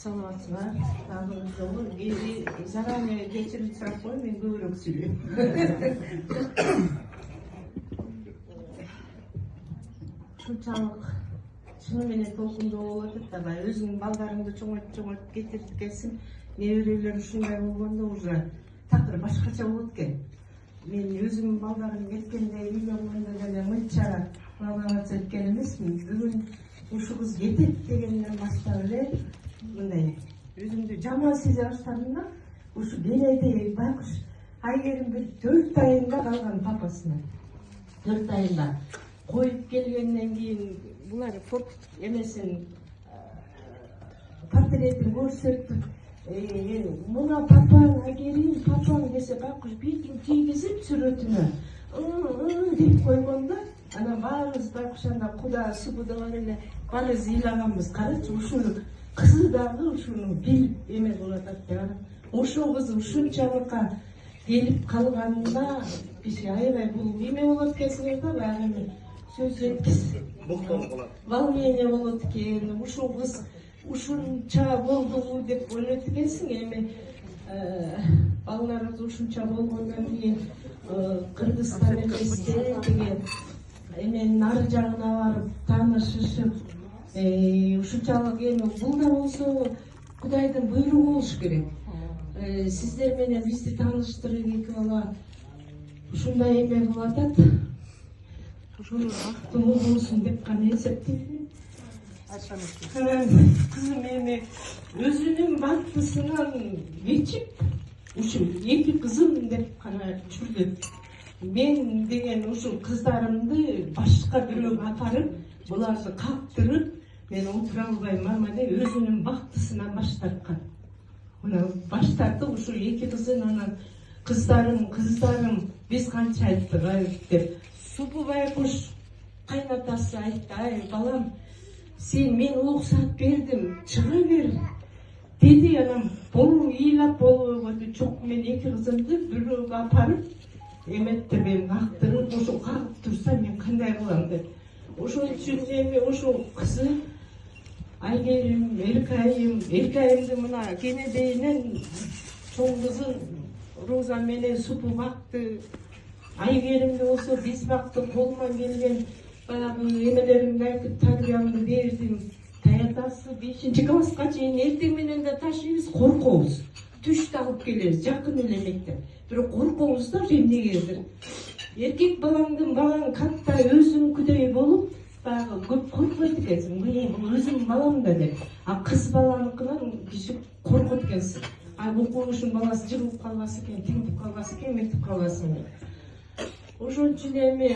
саламатсызбы. Дагы жолу заранее кечирим сурап коеюн, мен көбүрөөк сүйлөйм. Ушунчалык чыны менен толкундуу болуп атат да, өзүңдүн балдарыңды чоңойтуп кетирип келсин. Неберелер ушундай болгондо уже такыр башкача болот экен. Мен өзүмдүн балдарым кеткенде үйлөнгөндө деле мынча балага эткен эмесмин. Бүгүн ушу кыз кетет дегенден баштап эле мындай өзүмдү жаман сезе баштадым да. Ушу келеди байкуш Айгерим бир 4 айында калган папасына. 4 айында коюп келгенден кийин булар эмесин портретин көрсөтүп, мына папаң Айгерим, папаң десе байкуш бетин тийгизип сүрөтүнө деп койгондо, анан баарыбыз байкуш анда Куда субуда бар эле баарыбыз ыйлаганбыз. Карачы ушуну кызы дагы ушуну билип эме кылып атат деп анан ошол кыз ушунчалыкка келип калганына биз аябай бул эме болот экенсиңер да, баягы сөз жеткиз волнение болот экен. Ушул кыз ушунча болдубу деп ойлойт экенсиң. Эми балдарыбыз ушунча болгондон кийин Кыргызстан эместе деген эменин ары жагына барып таанышышып, ушунчалык эми бул да болсо Кудайдын буйругу болуш керек. Сиздер менен бизди тааныштырып эки бала ушундай эме кылып атат. Ушуну бактылуу болсун деп гана эсептейм. Кызым эми өзүнүн бактысынан кечип, ушу эки кызым деп гана жүрдү. Мен деген ушул кыздарымды башка бирөөгө апарып, буларды каптырып, мен отура албайм мама деп өзүнүн бактысынан баш тарткан. Мына баш тартып ушул эки кызын анан кыздарым биз канча айттык деп. Супу байкуш кайнатасы айтты: ай балам, сен мен уруксат бердим, чыга бер деди. Анан болу ыйлап болбой койду. Жок, мен эки кызымды бирөөгө апарып эметтип, эми кактырып, ошо кагып турса мен кандай кылам деп. Ошол үчүн эми ошол кызы Айгерим, Эркайымды мына кенедейинен чоң кызын Роза менен Супу бакты. Айгеримди болсо биз бактык, колуман келген баягы эмелеримди айтып тарбиямды бердим. Таятасы 5-класска чейин эртең менен да ташыйбыз, коркобуз. Түштө алып келебиз, жакын эле мектеп. Бирок коркобуз да эмнегедир. Эркек балаң катта өзүңкүдөй болуп, баягы көп коркпойт экенсиң. Бул өзүмдүн балам да деп. А кыз баланыкынан киши коркот экенсиң. Окуушун баласы жыгылып калбасын экен, тинтип калбасын экен, мектеп калбасын экен. Ошон үчүн эми